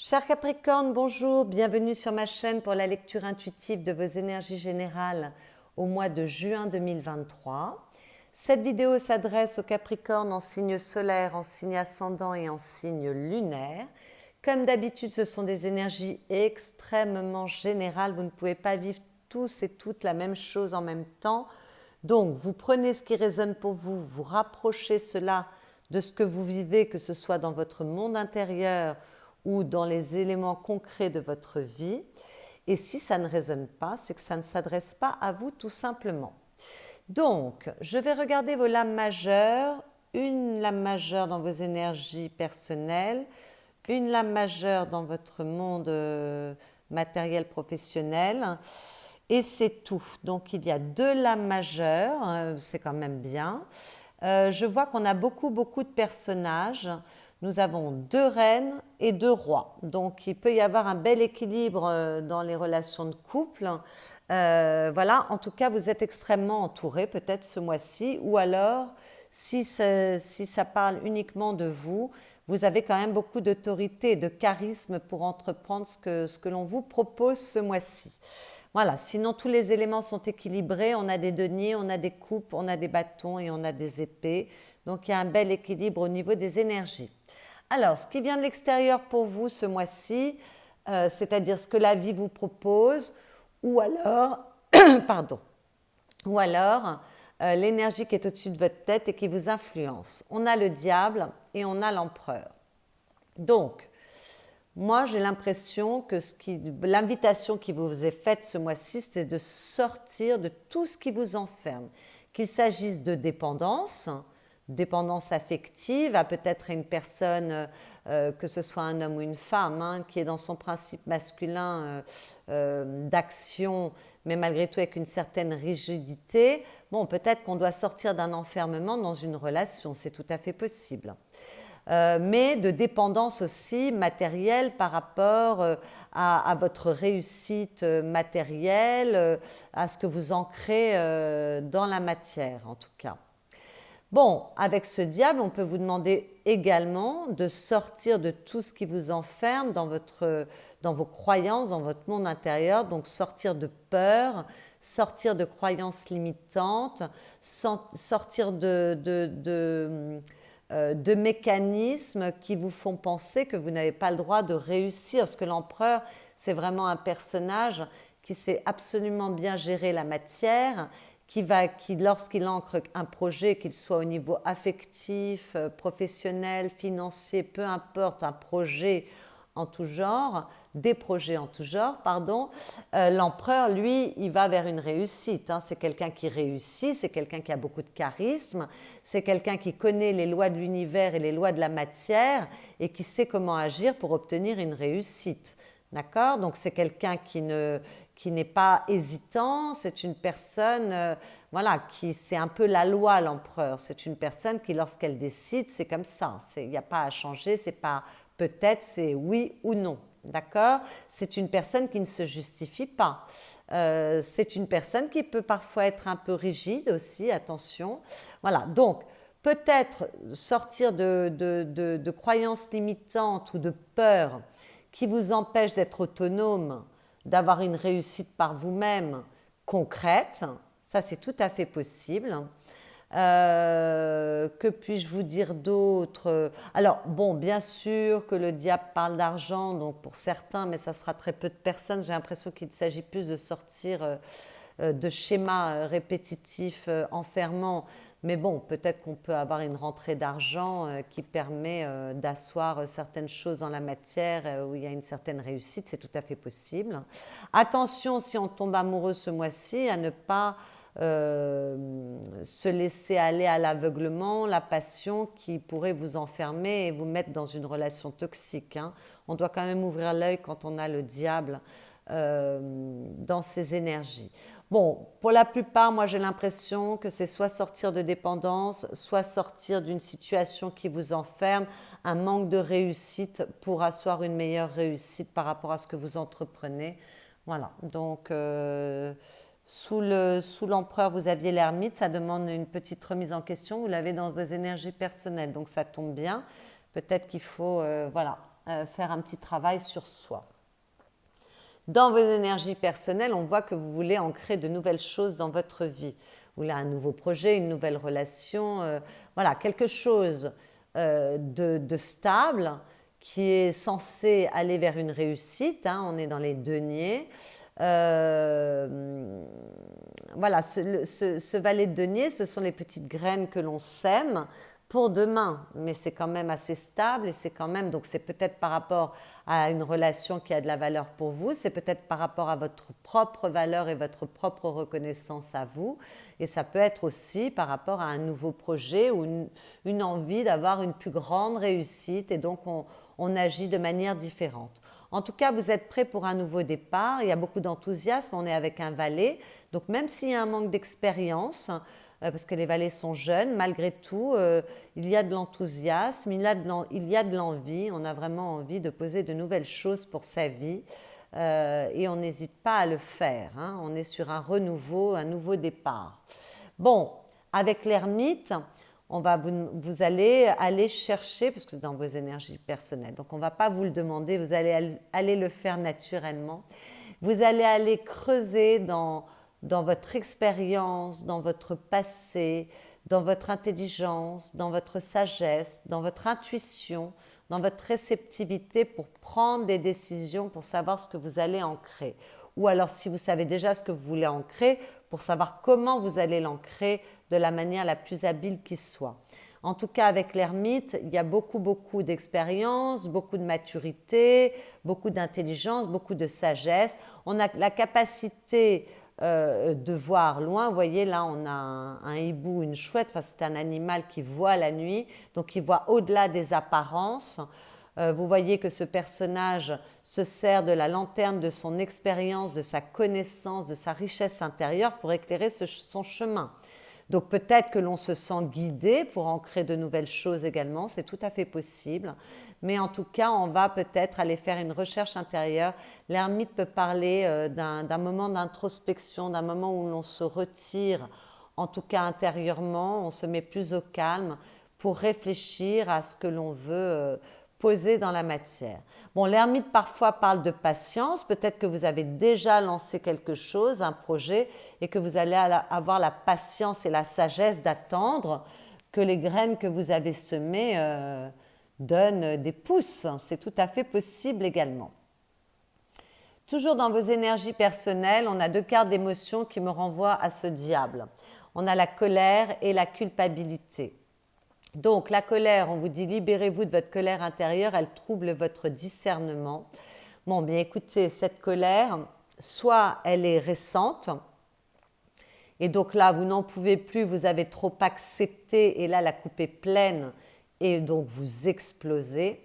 Chers Capricornes, bonjour, bienvenue sur ma chaîne pour la lecture intuitive de vos énergies générales au mois de juin 2023. Cette vidéo s'adresse aux Capricornes en signe solaire, en signe ascendant et en signe lunaire. Comme d'habitude, ce sont des énergies extrêmement générales, vous ne pouvez pas vivre tous et toutes la même chose en même temps. Donc, vous prenez ce qui résonne pour vous, vous rapprochez cela de ce que vous vivez, que ce soit dans votre monde intérieur ou dans les éléments concrets de votre vie. Et si ça ne résonne pas, c'est que ça ne s'adresse pas à vous tout simplement. Donc, je vais regarder vos lames majeures, une lame majeure dans vos énergies personnelles, une lame majeure dans votre monde matériel professionnel, et c'est tout. Donc, il y a deux lames majeures, c'est quand même bien. Je vois qu'on a beaucoup de personnages. Nous avons deux reines et deux rois. Donc, il peut y avoir un bel équilibre dans les relations de couple. Voilà, en tout cas, vous êtes extrêmement entourés peut-être ce mois-ci. Ou alors, si ça parle uniquement de vous, vous avez quand même beaucoup d'autorité, de charisme pour entreprendre ce que l'on vous propose ce mois-ci. Voilà, sinon tous les éléments sont équilibrés, on a des deniers, on a des coupes, on a des bâtons et on a des épées. Donc il y a un bel équilibre au niveau des énergies. Alors, ce qui vient de l'extérieur pour vous ce mois-ci, c'est-à-dire ce que la vie vous propose, ou alors, pardon, ou alors l'énergie qui est au-dessus de votre tête et qui vous influence. On a le diable et on a l'empereur. Donc, moi, j'ai l'impression que l'invitation qui vous est faite ce mois-ci, c'est de sortir de tout ce qui vous enferme. Qu'il s'agisse de dépendance affective à peut-être une personne, que ce soit un homme ou une femme, qui est dans son principe masculin d'action, mais malgré tout avec une certaine rigidité. Bon, peut-être qu'on doit sortir d'un enfermement dans une relation, c'est tout à fait possible. Mais de dépendance aussi matérielle par rapport à votre réussite matérielle, à ce que vous ancrez dans la matière en tout cas. Bon, avec ce diable, on peut vous demander également de sortir de tout ce qui vous enferme dans vos croyances, dans votre monde intérieur, donc sortir de peur, sortir de croyances limitantes, sortir de mécanismes qui vous font penser que vous n'avez pas le droit de réussir. Parce que l'empereur, c'est vraiment un personnage qui sait absolument bien gérer la matière, qui lorsqu'il ancre un projet, qu'il soit au niveau affectif, professionnel, financier, peu importe, un projet en tout genre, des projets en tout genre, pardon, l'empereur, lui, il va vers une réussite. C'est quelqu'un qui réussit, c'est quelqu'un qui a beaucoup de charisme, c'est quelqu'un qui connaît les lois de l'univers et les lois de la matière et qui sait comment agir pour obtenir une réussite. D'accord ? Donc c'est quelqu'un qui n'est pas hésitant, c'est une personne, c'est un peu la loi, l'empereur. C'est une personne qui, lorsqu'elle décide, c'est comme ça. Il n'y a pas à changer, c'est pas peut-être, c'est oui ou non. D'accord ? C'est une personne qui ne se justifie pas. C'est une personne qui peut parfois être un peu rigide aussi, attention. Voilà, donc peut-être sortir de croyances limitantes ou de peurs qui vous empêchent d'être autonome, d'avoir une réussite par vous-même concrète. Ça, c'est tout à fait possible. Que puis-je vous dire d'autre ? Alors, bon, bien sûr que le diable parle d'argent, donc pour certains, mais ça sera très peu de personnes. J'ai l'impression qu'il s'agit plus de sortir de schémas répétitifs, enfermants. Mais bon, peut-être qu'on peut avoir une rentrée d'argent qui permet d'asseoir certaines choses dans la matière où il y a une certaine réussite, c'est tout à fait possible. Attention, si on tombe amoureux ce mois-ci, à ne pas se laisser aller à l'aveuglement, la passion qui pourrait vous enfermer et vous mettre dans une relation toxique. On doit quand même ouvrir l'œil quand on a le diable dans ses énergies. Bon, pour la plupart, moi j'ai l'impression que c'est soit sortir de dépendance, soit sortir d'une situation qui vous enferme, un manque de réussite pour asseoir une meilleure réussite par rapport à ce que vous entreprenez. Voilà, donc sous l'empereur, vous aviez l'ermite, ça demande une petite remise en question, vous l'avez dans vos énergies personnelles, donc ça tombe bien. Peut-être qu'il faut faire un petit travail sur soi. Dans vos énergies personnelles, on voit que vous voulez ancrer de nouvelles choses dans votre vie. Vous voulez un nouveau projet, une nouvelle relation, voilà, quelque chose de stable qui est censé aller vers une réussite. Hein, on est dans les deniers. Voilà, ce valet de denier, ce sont les petites graines que l'on sème pour demain, mais c'est quand même assez stable et c'est quand même, donc c'est peut-être par rapport à une relation qui a de la valeur pour vous, c'est peut-être par rapport à votre propre valeur et votre propre reconnaissance à vous, et ça peut être aussi par rapport à un nouveau projet ou une envie d'avoir une plus grande réussite, et donc on agit de manière différente. En tout cas, vous êtes prêt pour un nouveau départ, il y a beaucoup d'enthousiasme, on est avec un valet, donc même s'il y a un manque d'expérience, parce que les valets sont jeunes, malgré tout, il y a de l'enthousiasme, il y a de l'envie, on a vraiment envie de poser de nouvelles choses pour sa vie, et on n'hésite pas à le faire, hein, on est sur un renouveau, un nouveau départ. Bon, avec l'ermite, vous allez aller chercher, parce que c'est dans vos énergies personnelles, donc on ne va pas vous le demander, vous allez aller le faire naturellement, vous allez aller creuser dans votre expérience, dans votre passé, dans votre intelligence, dans votre sagesse, dans votre intuition, dans votre réceptivité pour prendre des décisions, pour savoir ce que vous allez ancrer. Ou alors, si vous savez déjà ce que vous voulez ancrer, pour savoir comment vous allez l'ancrer de la manière la plus habile qui soit. En tout cas, avec l'ermite, il y a beaucoup d'expérience, beaucoup de maturité, beaucoup d'intelligence, beaucoup de sagesse. On a la capacité de voir loin. Vous voyez, là, on a un hibou, une chouette. Enfin, c'est un animal qui voit la nuit, donc il voit au-delà des apparences. Vous voyez que ce personnage se sert de la lanterne de son expérience, de sa connaissance, de sa richesse intérieure pour éclairer son chemin. Donc peut-être que l'on se sent guidé pour ancrer de nouvelles choses également, c'est tout à fait possible. Mais en tout cas, on va peut-être aller faire une recherche intérieure. L'ermite peut parler d'un moment d'introspection, d'un moment où l'on se retire, en tout cas intérieurement, on se met plus au calme pour réfléchir à ce que l'on veut poser dans la matière. Bon, l'ermite parfois parle de patience, peut-être que vous avez déjà lancé quelque chose, un projet, et que vous allez avoir la patience et la sagesse d'attendre que les graines que vous avez semées donnent des pousses. C'est tout à fait possible également. Toujours dans vos énergies personnelles, on a deux cartes d'émotions qui me renvoient à ce diable. On a la colère et la culpabilité. Donc la colère, on vous dit libérez-vous de votre colère intérieure, elle trouble votre discernement. Bon, bien écoutez, cette colère, soit elle est récente, et donc là vous n'en pouvez plus, vous avez trop accepté, et là la coupe est pleine, et donc vous explosez.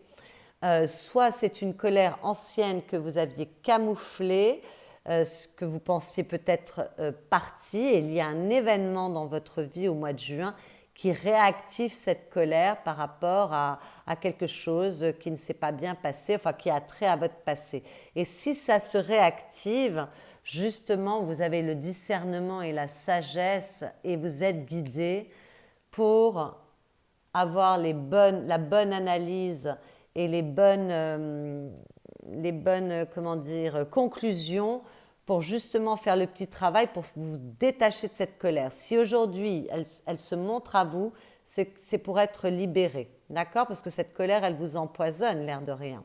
Soit c'est une colère ancienne que vous aviez camouflée, que vous pensiez peut-être partie, et il y a un événement dans votre vie au mois de juin qui réactive cette colère par rapport à quelque chose qui ne s'est pas bien passé, enfin qui a trait à votre passé. Et si ça se réactive, justement, vous avez le discernement et la sagesse et vous êtes guidé pour avoir la bonne analyse et les bonnes conclusions pour justement faire le petit travail pour vous détacher de cette colère. Si aujourd'hui elle se montre à vous, c'est pour être libéré, d'accord? Parce que cette colère, elle vous empoisonne, l'air de rien.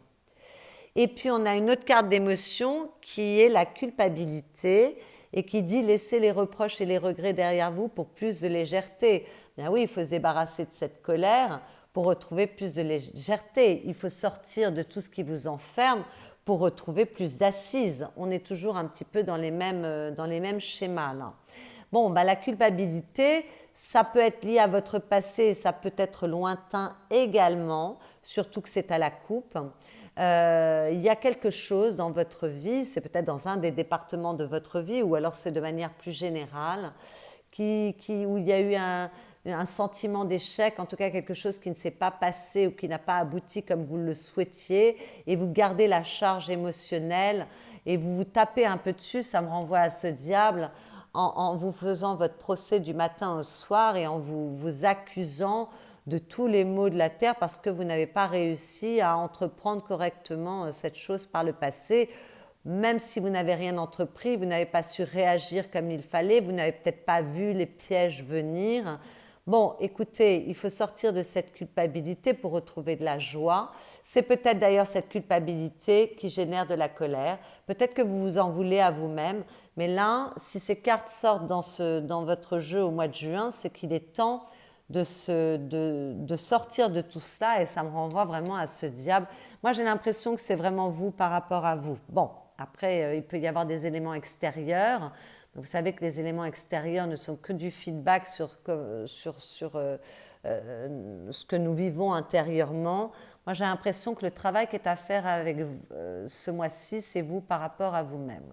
Et puis on a une autre carte d'émotion qui est la culpabilité et qui dit laissez les reproches et les regrets derrière vous pour plus de légèreté. Bien oui, il faut se débarrasser de cette colère pour retrouver plus de légèreté. Il faut sortir de tout ce qui vous enferme pour retrouver plus d'assises. On est toujours un petit peu dans les mêmes schémas là. Bon, la culpabilité, ça peut être lié à votre passé, ça peut être lointain également, surtout que c'est à la coupe. Il y a quelque chose dans votre vie, c'est peut-être dans un des départements de votre vie, ou alors c'est de manière plus générale, où il y a eu un sentiment d'échec, en tout cas quelque chose qui ne s'est pas passé ou qui n'a pas abouti comme vous le souhaitiez, et vous gardez la charge émotionnelle et vous vous tapez un peu dessus. Ça me renvoie à ce diable en vous faisant votre procès du matin au soir et en vous accusant de tous les maux de la terre parce que vous n'avez pas réussi à entreprendre correctement cette chose par le passé. Même si vous n'avez rien entrepris, vous n'avez pas su réagir comme il fallait, vous n'avez peut-être pas vu les pièges venir. Bon, écoutez, il faut sortir de cette culpabilité pour retrouver de la joie. C'est peut-être d'ailleurs cette culpabilité qui génère de la colère. Peut-être que vous vous en voulez à vous-même. Mais là, si ces cartes sortent dans votre jeu au mois de juin, c'est qu'il est temps de sortir de tout cela, et ça me renvoie vraiment à ce diable. Moi, j'ai l'impression que c'est vraiment vous par rapport à vous. Bon, après, il peut y avoir des éléments extérieurs. Vous savez que les éléments extérieurs ne sont que du feedback sur ce que nous vivons intérieurement. Moi, j'ai l'impression que le travail qui est à faire avec ce mois-ci, c'est vous par rapport à vous-même.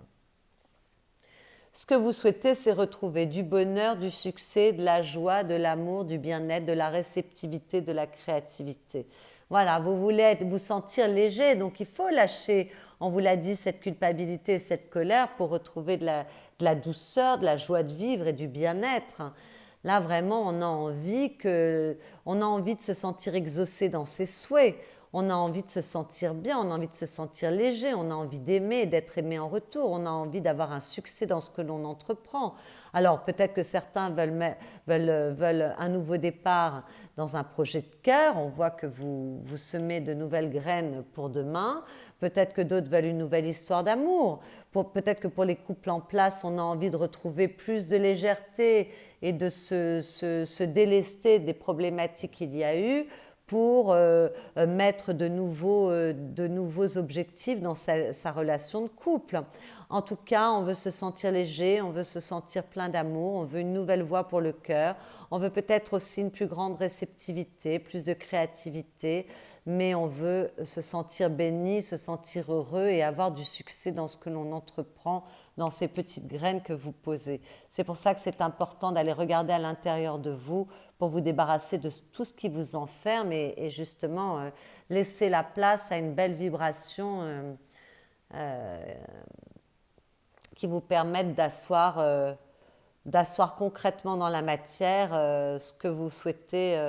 Ce que vous souhaitez, c'est retrouver du bonheur, du succès, de la joie, de l'amour, du bien-être, de la réceptivité, de la créativité. Voilà, vous voulez vous sentir léger, donc il faut lâcher, on vous l'a dit, cette culpabilité, cette colère pour retrouver de la douceur, de la joie de vivre et du bien-être. Là, vraiment, on a envie de se sentir exaucé dans ses souhaits. On a envie de se sentir bien, on a envie de se sentir léger, on a envie d'aimer, d'être aimé en retour, on a envie d'avoir un succès dans ce que l'on entreprend. Alors peut-être que certains veulent un nouveau départ dans un projet de cœur, on voit que vous semez de nouvelles graines pour demain. Peut-être que d'autres veulent une nouvelle histoire d'amour. Peut-être que pour les couples en place, on a envie de retrouver plus de légèreté et de se délester des problématiques qu'il y a eu pour mettre de nouveaux objectifs dans sa relation de couple. En tout cas, on veut se sentir léger, on veut se sentir plein d'amour, on veut une nouvelle voie pour le cœur, on veut peut-être aussi une plus grande réceptivité, plus de créativité, mais on veut se sentir béni, se sentir heureux et avoir du succès dans ce que l'on entreprend, dans ces petites graines que vous posez. C'est pour ça que c'est important d'aller regarder à l'intérieur de vous pour vous débarrasser de tout ce qui vous enferme et justement laisser la place à une belle vibration qui vous permette d'asseoir concrètement dans la matière ce que vous souhaitez,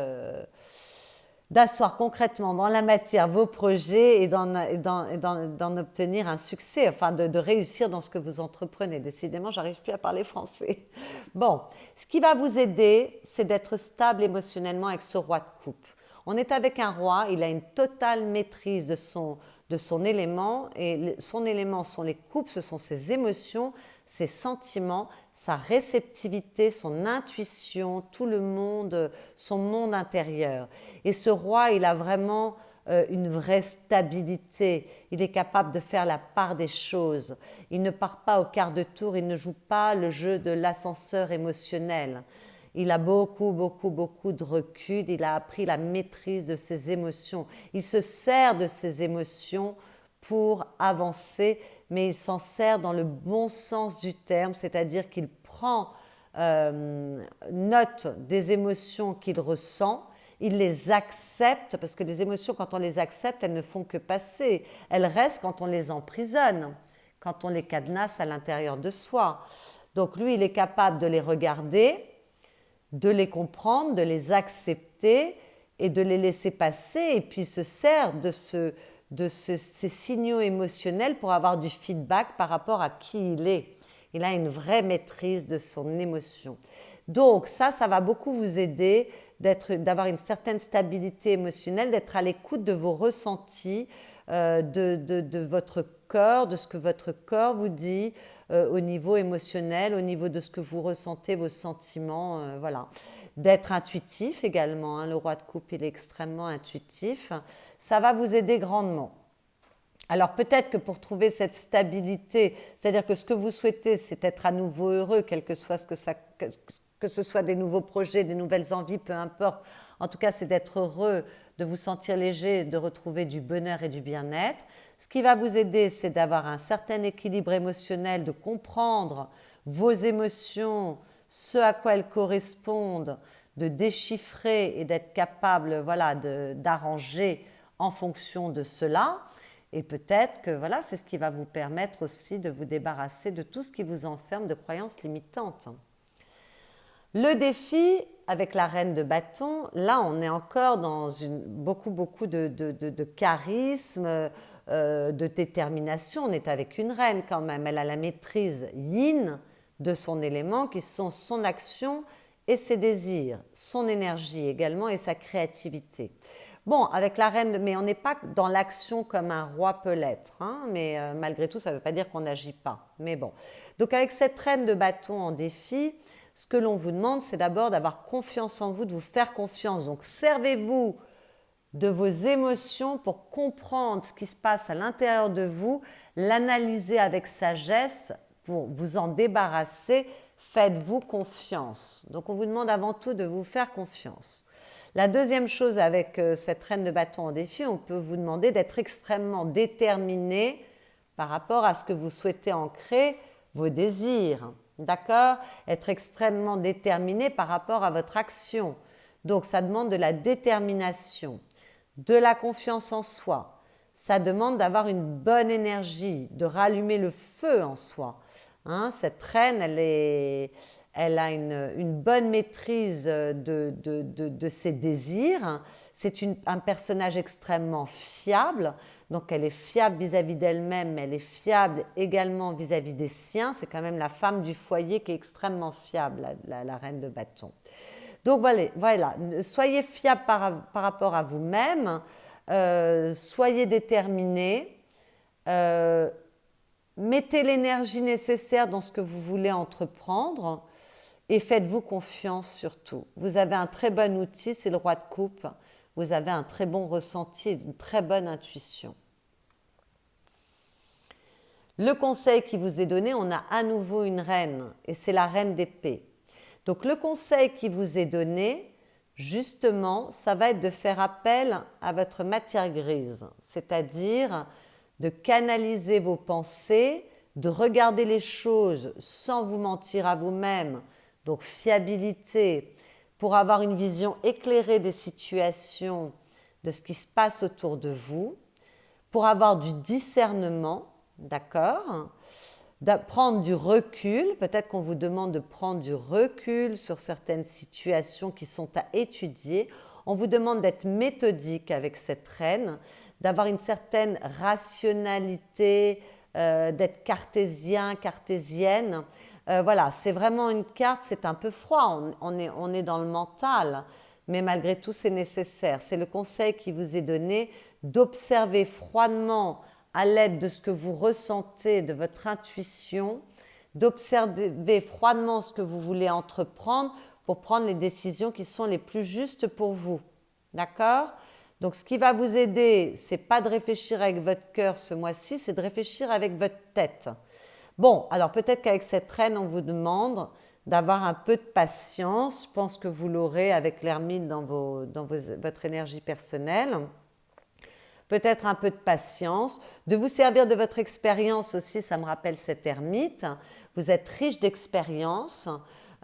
d'asseoir concrètement dans la matière vos projets et d'en obtenir un succès, enfin de réussir dans ce que vous entreprenez. Décidément, j'arrive plus à parler français. Bon, ce qui va vous aider, c'est d'être stable émotionnellement avec ce roi de coupe. On est avec un roi, il a une totale maîtrise de son élément, et son élément sont les coupes, ce sont ses émotions, ses sentiments, sa réceptivité, son intuition, tout le monde, son monde intérieur. Et ce roi, il a vraiment une vraie stabilité. Il est capable de faire la part des choses. Il ne part pas au quart de tour, il ne joue pas le jeu de l'ascenseur émotionnel. Il a beaucoup de recul, il a appris la maîtrise de ses émotions. Il se sert de ses émotions pour avancer, mais il s'en sert dans le bon sens du terme, c'est-à-dire qu'il prend note des émotions qu'il ressent, il les accepte, parce que les émotions, quand on les accepte, elles ne font que passer. Elles restent quand on les emprisonne, quand on les cadenasse à l'intérieur de soi. Donc lui, il est capable de les regarder, de les comprendre, de les accepter et de les laisser passer, et puis se sert de ces signaux émotionnels pour avoir du feedback par rapport à qui il est. Il a une vraie maîtrise de son émotion. Donc ça va beaucoup vous aider d'avoir une certaine stabilité émotionnelle, d'être à l'écoute de vos ressentis, de votre corps, de ce que votre corps vous dit au niveau émotionnel, au niveau de ce que vous ressentez, vos sentiments, voilà. D'être intuitif également, hein. Le roi de coupe, il est extrêmement intuitif. Ça va vous aider grandement. Alors peut-être que pour trouver cette stabilité, c'est-à-dire que ce que vous souhaitez, c'est être à nouveau heureux, quel que soit que ce soit des nouveaux projets, des nouvelles envies, peu importe. En tout cas, c'est d'être heureux, de vous sentir léger, de retrouver du bonheur et du bien-être. Ce qui va vous aider, c'est d'avoir un certain équilibre émotionnel, de comprendre vos émotions, ce à quoi elles correspondent, de déchiffrer et d'être capable, voilà, d'arranger en fonction de cela. Et peut-être que voilà, c'est ce qui va vous permettre aussi de vous débarrasser de tout ce qui vous enferme de croyances limitantes. Le défi avec la reine de bâton, là on est encore dans beaucoup de charisme, de détermination. On est avec une reine quand même. Elle a la maîtrise yin de son élément qui sont son action et ses désirs, son énergie également et sa créativité. Bon, avec la reine, mais on n'est pas dans l'action comme un roi peut l'être, hein, mais malgré tout, ça ne veut pas dire qu'on n'agit pas. Mais bon, donc avec cette reine de bâton en défi, ce que l'on vous demande, c'est d'abord d'avoir confiance en vous, de vous faire confiance. Donc, servez-vous de vos émotions pour comprendre ce qui se passe à l'intérieur de vous, l'analyser avec sagesse pour vous en débarrasser. Faites-vous confiance. Donc, on vous demande avant tout de vous faire confiance. La deuxième chose avec cette reine de bâton en défi, on peut vous demander d'être extrêmement déterminé par rapport à ce que vous souhaitez ancrer, vos désirs. D'accord? Être extrêmement déterminé par rapport à votre action. Donc, ça demande de la détermination, de la confiance en soi. Ça demande d'avoir une bonne énergie, de rallumer le feu en soi. Hein, cette reine, elle a une bonne maîtrise de ses désirs. C'est un personnage extrêmement fiable. Donc, elle est fiable vis-à-vis d'elle-même, mais elle est fiable également vis-à-vis des siens. C'est quand même la femme du foyer qui est extrêmement fiable, la reine de bâton. Donc, voilà. Soyez fiable par rapport à vous-même. Soyez déterminé. Mettez l'énergie nécessaire dans ce que vous voulez entreprendre et faites-vous confiance surtout. Vous avez un très bon outil, c'est le roi de coupe. Vous avez un très bon ressenti et une très bonne intuition. Le conseil qui vous est donné, on a à nouveau une reine et c'est la reine d'épée. Donc le conseil qui vous est donné, justement, ça va être de faire appel à votre matière grise, c'est-à-dire de canaliser vos pensées, de regarder les choses sans vous mentir à vous-même, donc fiabilité, pour avoir une vision éclairée des situations, de ce qui se passe autour de vous, pour avoir du discernement, d'accord ? Prendre du recul, peut-être qu'on vous demande de prendre du recul sur certaines situations qui sont à étudier. On vous demande d'être méthodique avec cette reine, d'avoir une certaine rationalité, d'être cartésien, cartésienne. Voilà, c'est vraiment une carte, c'est un peu froid, on est dans le mental, mais malgré tout c'est nécessaire. C'est le conseil qui vous est donné d'observer froidement à l'aide de ce que vous ressentez, de votre intuition, d'observer froidement ce que vous voulez entreprendre pour prendre les décisions qui sont les plus justes pour vous. D'accord ? Donc, ce qui va vous aider, c'est pas de réfléchir avec votre cœur ce mois-ci, c'est de réfléchir avec votre tête. Bon, alors peut-être qu'avec cette reine, on vous demande d'avoir un peu de patience. Je pense que vous l'aurez avec l'ermite dans votre énergie personnelle. Peut-être un peu de patience, de vous servir de votre expérience aussi, ça me rappelle cet ermite. Vous êtes riche d'expérience,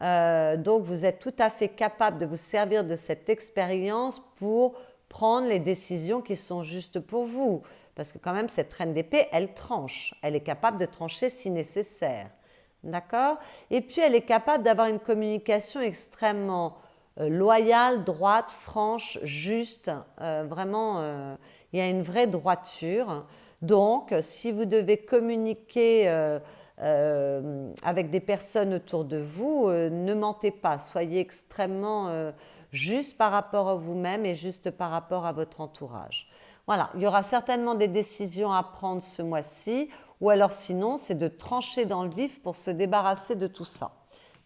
donc vous êtes tout à fait capable de vous servir de cette expérience pour prendre les décisions qui sont justes pour vous. Parce que quand même, cette reine d'épée, elle tranche. Elle est capable de trancher si nécessaire. D'accord ? Et puis, elle est capable d'avoir une communication extrêmement loyale, droite, franche, juste. Vraiment, il y a une vraie droiture. Donc, si vous devez communiquer avec des personnes autour de vous, ne mentez pas. Soyez extrêmement juste par rapport à vous-même et juste par rapport à votre entourage. Voilà, il y aura certainement des décisions à prendre ce mois-ci, ou alors sinon, c'est de trancher dans le vif pour se débarrasser de tout ça.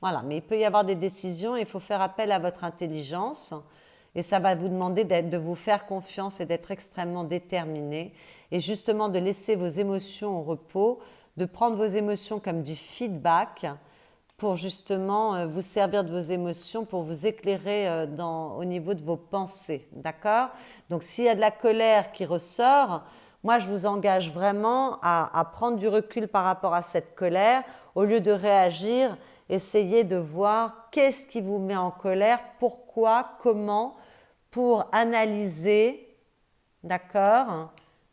Voilà, mais il peut y avoir des décisions, il faut faire appel à votre intelligence, et ça va vous demander de vous faire confiance et d'être extrêmement déterminé, et justement de laisser vos émotions au repos, de prendre vos émotions comme du feedback, pour justement vous servir de vos émotions, pour vous éclairer au niveau de vos pensées, d'accord ? Donc s'il y a de la colère qui ressort, moi je vous engage vraiment à prendre du recul par rapport à cette colère, au lieu de réagir, essayez de voir qu'est-ce qui vous met en colère, pourquoi, comment, pour analyser, d'accord ?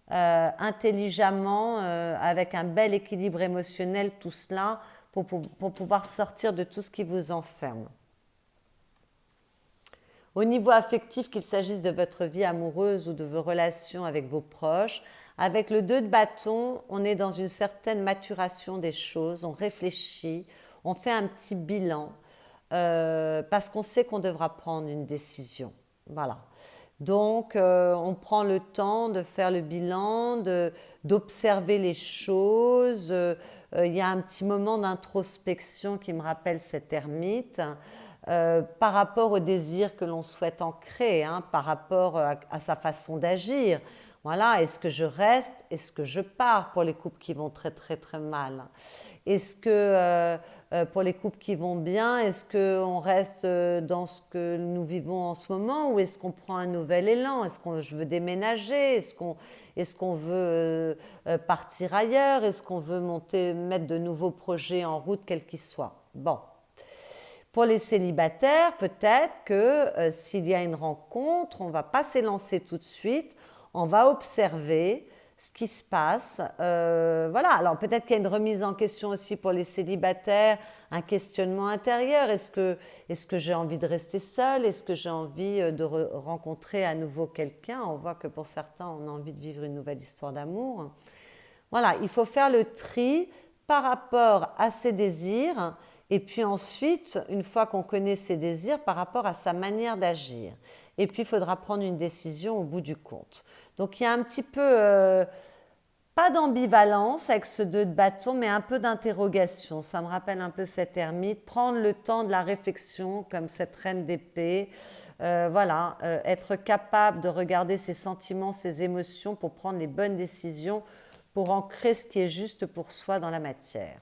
Intelligemment, avec un bel équilibre émotionnel, tout cela, pour pouvoir sortir de tout ce qui vous enferme. Au niveau affectif, qu'il s'agisse de votre vie amoureuse ou de vos relations avec vos proches, avec le 2 de bâton, on est dans une certaine maturation des choses, on réfléchit, on fait un petit bilan parce qu'on sait qu'on devra prendre une décision. Voilà. Donc, on prend le temps de faire le bilan, d'observer les choses. Il y a un petit moment d'introspection qui me rappelle cet ermite par rapport au désir que l'on souhaite ancrer, hein, par rapport à sa façon d'agir. Voilà, est-ce que je reste? Est-ce que je pars pour les couples qui vont très très très mal? Est-ce que pour les couples qui vont bien, est-ce qu'on reste dans ce que nous vivons en ce moment ou est-ce qu'on prend un nouvel élan? Est-ce que je veux déménager? Est-ce qu'on veut partir ailleurs? Est-ce qu'on veut mettre de nouveaux projets en route, quels qu'ils soient? Bon. Pour les célibataires, peut-être que s'il y a une rencontre, on ne va pas s'élancer tout de suite, on va observer ce qui se passe. Voilà, alors peut-être qu'il y a une remise en question aussi pour les célibataires, un questionnement intérieur. Est-ce que j'ai envie de rester seule? Est-ce que j'ai envie de rencontrer à nouveau quelqu'un? On voit que pour certains, on a envie de vivre une nouvelle histoire d'amour. Voilà, il faut faire le tri par rapport à ses désirs et puis ensuite, une fois qu'on connaît ses désirs, par rapport à sa manière d'agir. Et puis, il faudra prendre une décision au bout du compte. Donc, il y a un petit peu, pas d'ambivalence avec ce 2 de bâton, mais un peu d'interrogation. Ça me rappelle un peu cet ermite. Prendre le temps de la réflexion, comme cette reine d'épée. Voilà, être capable de regarder ses sentiments, ses émotions pour prendre les bonnes décisions, pour ancrer ce qui est juste pour soi dans la matière.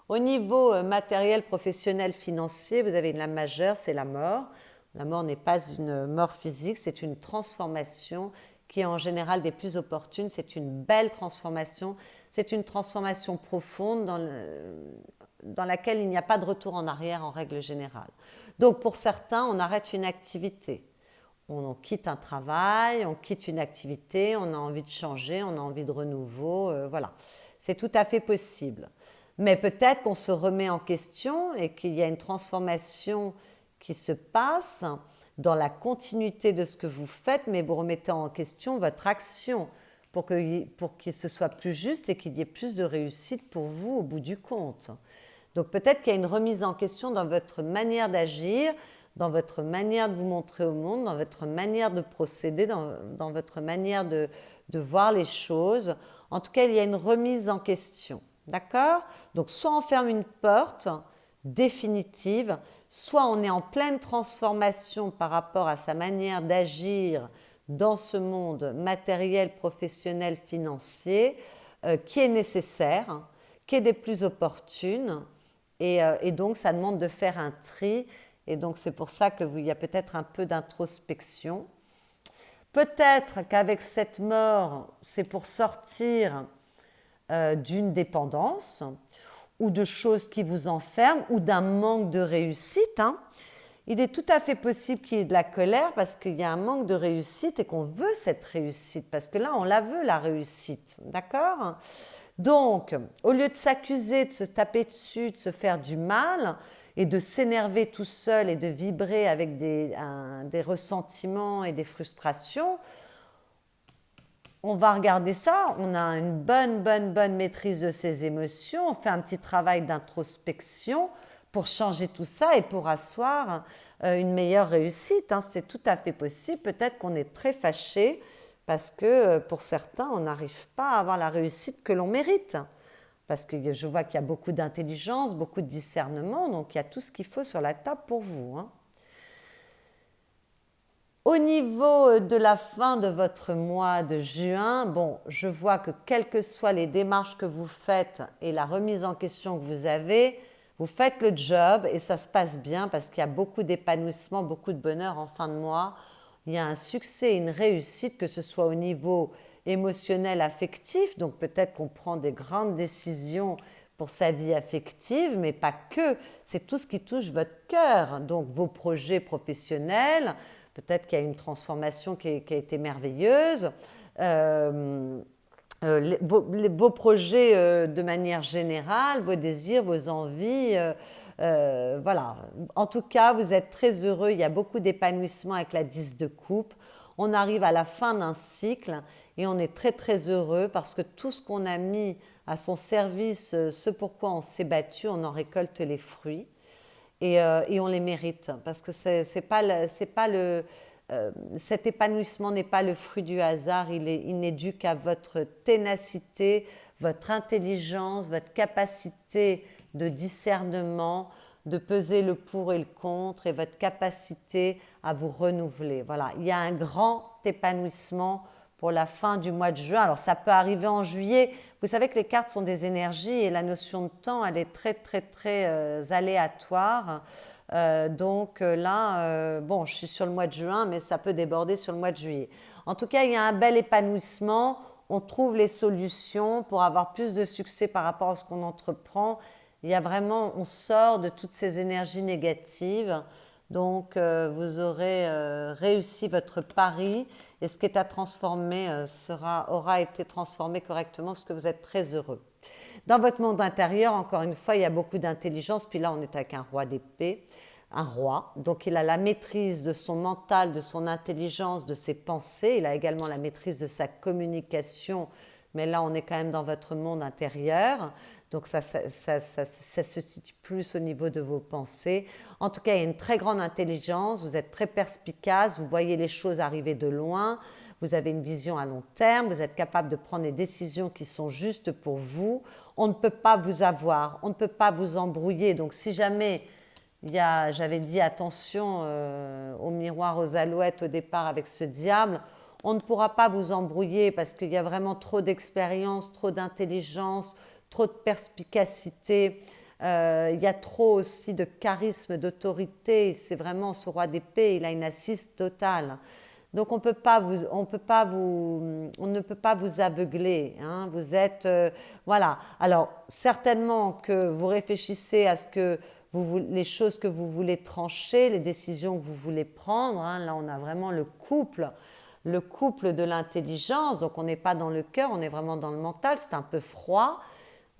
Au niveau matériel, professionnel, financier, vous avez la majeure, c'est la mort. La mort n'est pas une mort physique, c'est une transformation qui est en général des plus opportunes. C'est une belle transformation, c'est une transformation profonde dans laquelle il n'y a pas de retour en arrière en règle générale. Donc pour certains, on arrête une activité. On quitte un travail, on quitte une activité, on a envie de changer, on a envie de renouveau, voilà. C'est tout à fait possible. Mais peut-être qu'on se remet en question et qu'il y a une transformation qui se passe dans la continuité de ce que vous faites, mais vous remettez en question votre action pour que ce soit plus juste et qu'il y ait plus de réussite pour vous au bout du compte. Donc peut-être qu'il y a une remise en question dans votre manière d'agir, dans votre manière de vous montrer au monde, dans votre manière de procéder, dans votre manière de voir les choses. En tout cas, il y a une remise en question. D'accord? Donc, soit on ferme une porte définitive, soit on est en pleine transformation par rapport à sa manière d'agir dans ce monde matériel, professionnel, financier, qui est nécessaire, qui est des plus opportunes. Et donc, ça demande de faire un tri. Et donc, c'est pour ça qu'il y a peut-être un peu d'introspection. Peut-être qu'avec cette mort, c'est pour sortir d'une dépendance ou de choses qui vous enferment ou d'un manque de réussite. Il est tout à fait possible qu'il y ait de la colère parce qu'il y a un manque de réussite et qu'on veut cette réussite parce que là, on la veut, la réussite. D'accord? Donc, au lieu de s'accuser, de se taper dessus, de se faire du mal et de s'énerver tout seul et de vibrer avec des ressentiments et des frustrations, on va regarder ça, on a une bonne maîtrise de ses émotions, on fait un petit travail d'introspection pour changer tout ça et pour asseoir une meilleure réussite. C'est tout à fait possible. Peut-être qu'on est très fâché parce que pour certains, on n'arrive pas à avoir la réussite que l'on mérite. Parce que je vois qu'il y a beaucoup d'intelligence, beaucoup de discernement, donc il y a tout ce qu'il faut sur la table pour vous. Au niveau de la fin de votre mois de juin, bon, je vois que quelles que soient les démarches que vous faites et la remise en question que vous avez, vous faites le job et ça se passe bien parce qu'il y a beaucoup d'épanouissement, beaucoup de bonheur en fin de mois. Il y a un succès, une réussite, que ce soit au niveau émotionnel, affectif, donc peut-être qu'on prend des grandes décisions pour sa vie affective, mais pas que, c'est tout ce qui touche votre cœur, donc vos projets professionnels. Peut-être qu'il y a une transformation qui a été merveilleuse. Vos projets de manière générale, vos désirs, vos envies, Voilà. En tout cas, vous êtes très heureux. Il y a beaucoup d'épanouissement avec la 10 de coupe. On arrive à la fin d'un cycle et on est très très heureux parce que tout ce qu'on a mis à son service, ce pourquoi on s'est battu, on en récolte les fruits et on les mérite parce que cet épanouissement n'est pas le fruit du hasard, il n'est dû qu'à votre ténacité, votre intelligence, votre capacité de discernement, de peser le pour et le contre et votre capacité à vous renouveler. Voilà, il y a un grand épanouissement pour la fin du mois de juin. Alors ça peut arriver en juillet. Vous savez que les cartes sont des énergies et la notion de temps, elle est très très très aléatoire. Donc là, bon, je suis sur le mois de juin, mais ça peut déborder sur le mois de juillet. En tout cas, il y a un bel épanouissement. On trouve les solutions pour avoir plus de succès par rapport à ce qu'on entreprend. Il y a vraiment, on sort de toutes ces énergies négatives. Donc, vous aurez réussi votre pari et ce qui est à transformer aura été transformé correctement parce que vous êtes très heureux. Dans votre monde intérieur, encore une fois, il y a beaucoup d'intelligence. Puis là, on est avec un roi d'épée, un roi. Donc, il a la maîtrise de son mental, de son intelligence, de ses pensées. Il a également la maîtrise de sa communication. Mais là, on est quand même dans votre monde intérieur. Donc, ça se situe plus au niveau de vos pensées. En tout cas, il y a une très grande intelligence. Vous êtes très perspicace. Vous voyez les choses arriver de loin. Vous avez une vision à long terme. Vous êtes capable de prendre des décisions qui sont justes pour vous. On ne peut pas vous avoir. On ne peut pas vous embrouiller. Donc, si jamais j'avais dit attention au miroir, aux alouettes au départ avec ce diable, on ne pourra pas vous embrouiller parce qu'il y a vraiment trop d'expérience, trop d'intelligence, trop de perspicacité, il y a trop aussi de charisme, d'autorité. C'est vraiment ce roi d'épée, il a une assise totale. Donc on ne peut pas vous aveugler. Hein. Vous êtes voilà. Alors certainement que vous réfléchissez à les choses que vous voulez trancher, les décisions que vous voulez prendre. Hein. Là on a vraiment le couple de l'intelligence. Donc on n'est pas dans le cœur, on est vraiment dans le mental. C'est un peu froid.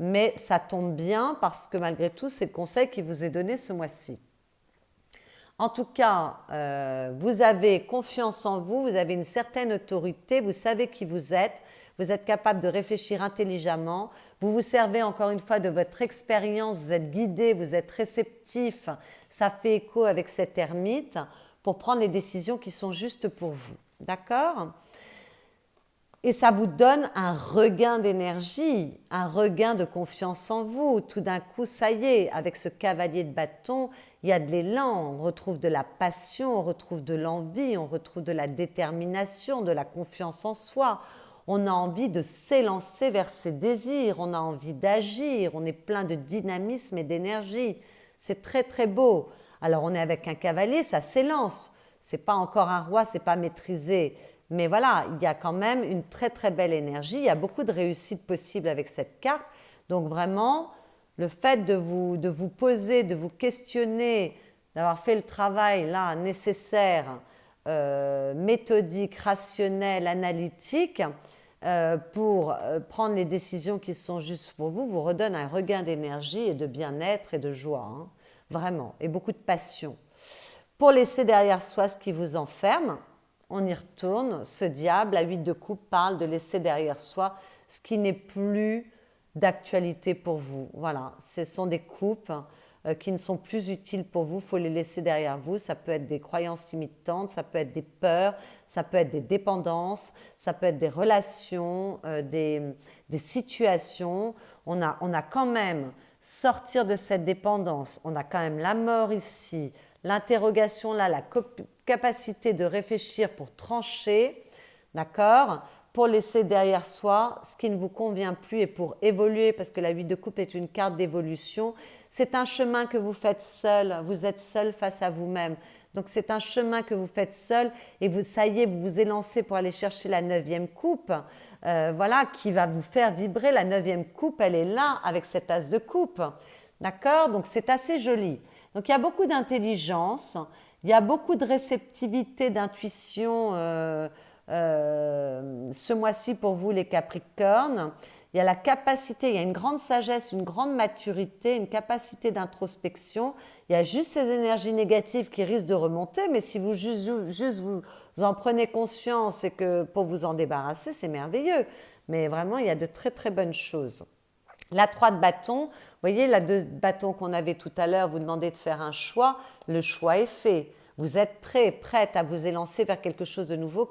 Mais ça tombe bien parce que malgré tout, c'est le conseil qui vous est donné ce mois-ci. En tout cas, vous avez confiance en vous, vous avez une certaine autorité, vous savez qui vous êtes capable de réfléchir intelligemment, vous vous servez encore une fois de votre expérience, vous êtes guidé, vous êtes réceptif, ça fait écho avec cet ermite pour prendre les décisions qui sont justes pour vous. D'accord ? Et ça vous donne un regain d'énergie, un regain de confiance en vous. Tout d'un coup, ça y est, avec ce cavalier de bâton, il y a de l'élan, on retrouve de la passion, on retrouve de l'envie, on retrouve de la détermination, de la confiance en soi. On a envie de s'élancer vers ses désirs, on a envie d'agir, on est plein de dynamisme et d'énergie. C'est très très beau. Alors on est avec un cavalier, ça s'élance. C'est pas encore un roi, c'est pas maîtrisé. Mais voilà, il y a quand même une très très belle énergie. Il y a beaucoup de réussites possibles avec cette carte. Donc vraiment, le fait de vous poser, de vous questionner, d'avoir fait le travail là nécessaire, méthodique, rationnel, analytique, pour prendre les décisions qui sont justes pour vous, vous redonne un regain d'énergie et de bien-être et de joie. Hein, vraiment, et beaucoup de passion. Pour laisser derrière soi ce qui vous enferme, on y retourne, ce diable, la 8 de coupe parle de laisser derrière soi ce qui n'est plus d'actualité pour vous. Voilà, ce sont des coupes qui ne sont plus utiles pour vous, il faut les laisser derrière vous. Ça peut être des croyances limitantes, ça peut être des peurs, ça peut être des dépendances, ça peut être des relations, des situations. On a quand même sortir de cette dépendance, on a quand même la mort ici, l'interrogation là, la capacité de réfléchir pour trancher, d'accord, pour laisser derrière soi ce qui ne vous convient plus et pour évoluer, parce que la 8 de coupe est une carte d'évolution. C'est un chemin que vous faites seul, vous êtes seul face à vous-même. Donc c'est un chemin que vous faites seul et vous, ça y est, vous vous élancez pour aller chercher la 9e coupe, voilà, qui va vous faire vibrer. La 9e coupe, elle est là avec cet as de coupe, d'accord? Donc c'est assez joli. Donc il y a beaucoup d'intelligence, il y a beaucoup de réceptivité, d'intuition ce mois-ci pour vous les Capricornes. Il y a la capacité, il y a une grande sagesse, une grande maturité, une capacité d'introspection. Il y a juste ces énergies négatives qui risquent de remonter, mais si vous juste vous en prenez conscience et que pour vous en débarrasser, c'est merveilleux. Mais vraiment, il y a de très très bonnes choses. La 3 de bâton, vous voyez, la 2 de bâton qu'on avait tout à l'heure, vous demandez de faire un choix, le choix est fait. Vous êtes prête à vous élancer vers quelque chose de nouveau,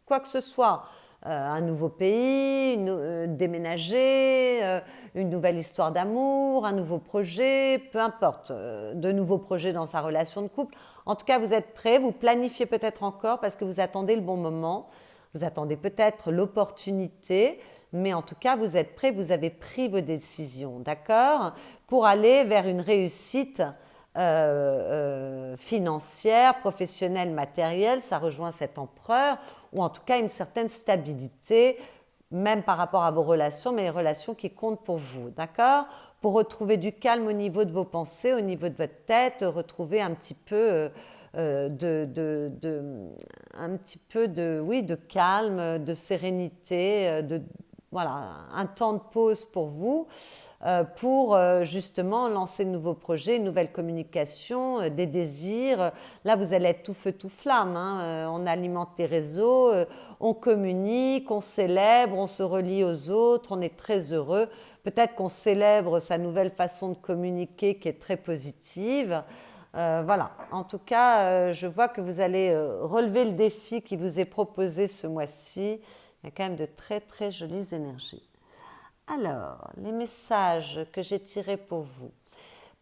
quoi que ce soit. Un nouveau pays, déménager, une nouvelle histoire d'amour, un nouveau projet, peu importe, de nouveaux projets dans sa relation de couple. En tout cas, vous êtes prêt, vous planifiez peut-être encore parce que vous attendez le bon moment, vous attendez peut-être l'opportunité, mais en tout cas, vous êtes prêt, vous avez pris vos décisions, d'accord, pour aller vers une réussite financière, professionnelle, matérielle. Ça rejoint cet empereur, ou en tout cas une certaine stabilité, même par rapport à vos relations, mais les relations qui comptent pour vous, d'accord? Pour retrouver du calme au niveau de vos pensées, au niveau de votre tête, retrouver un petit peu de calme, de sérénité, voilà, un temps de pause pour vous, pour justement lancer de nouveaux projets, une nouvelle communication, des désirs. Là, vous allez être tout feu, tout flamme, hein. On alimente les réseaux, on communique, on célèbre, on se relie aux autres, on est très heureux. Peut-être qu'on célèbre sa nouvelle façon de communiquer qui est très positive. Voilà, en tout cas, je vois que vous allez relever le défi qui vous est proposé ce mois-ci. Il y a quand même de très très jolies énergies. Alors, les messages que j'ai tirés pour vous.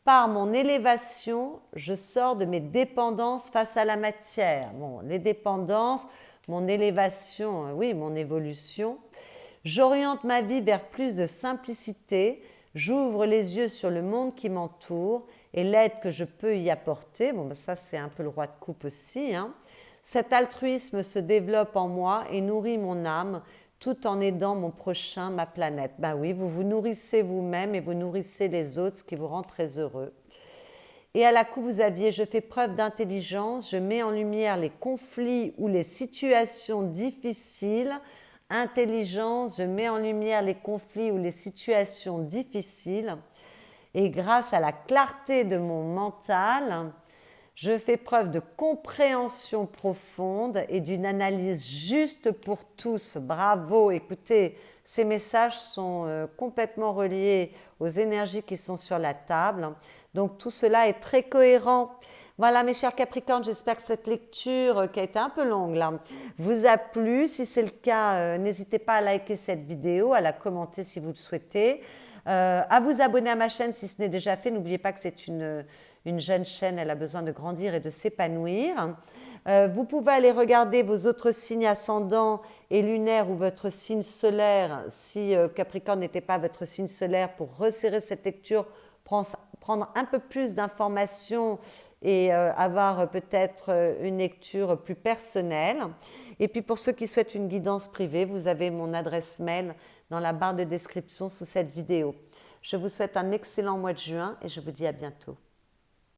Par mon élévation, je sors de mes dépendances face à la matière. Bon, les dépendances, mon élévation, oui, mon évolution. J'oriente ma vie vers plus de simplicité. J'ouvre les yeux sur le monde qui m'entoure et l'aide que je peux y apporter. Bon, ben ça, c'est un peu le roi de coupe aussi, hein. Cet altruisme se développe en moi et nourrit mon âme tout en aidant mon prochain, ma planète. Ben oui, vous vous nourrissez vous-même et vous nourrissez les autres, ce qui vous rend très heureux. Et à la coupe, vous aviez « Je fais preuve d'intelligence, je mets en lumière les conflits ou les situations difficiles. » Intelligence, je mets en lumière les conflits ou les situations difficiles. Et grâce à la clarté de mon mental, je fais preuve de compréhension profonde et d'une analyse juste pour tous. Bravo, écoutez, ces messages sont complètement reliés aux énergies qui sont sur la table. Donc tout cela est très cohérent. Voilà mes chers Capricornes, j'espère que cette lecture qui a été un peu longue là, vous a plu. Si c'est le cas, n'hésitez pas à liker cette vidéo, à la commenter si vous le souhaitez. À vous abonner à ma chaîne si ce n'est déjà fait. N'oubliez pas que c'est une jeune chaîne, elle a besoin de grandir et de s'épanouir. Vous pouvez aller regarder vos autres signes ascendants et lunaires ou votre signe solaire si Capricorne n'était pas votre signe solaire pour resserrer cette lecture, prendre un peu plus d'informations et avoir peut-être une lecture plus personnelle. Et puis pour ceux qui souhaitent une guidance privée, vous avez mon adresse mail dans la barre de description sous cette vidéo. Je vous souhaite un excellent mois de juin et je vous dis à bientôt.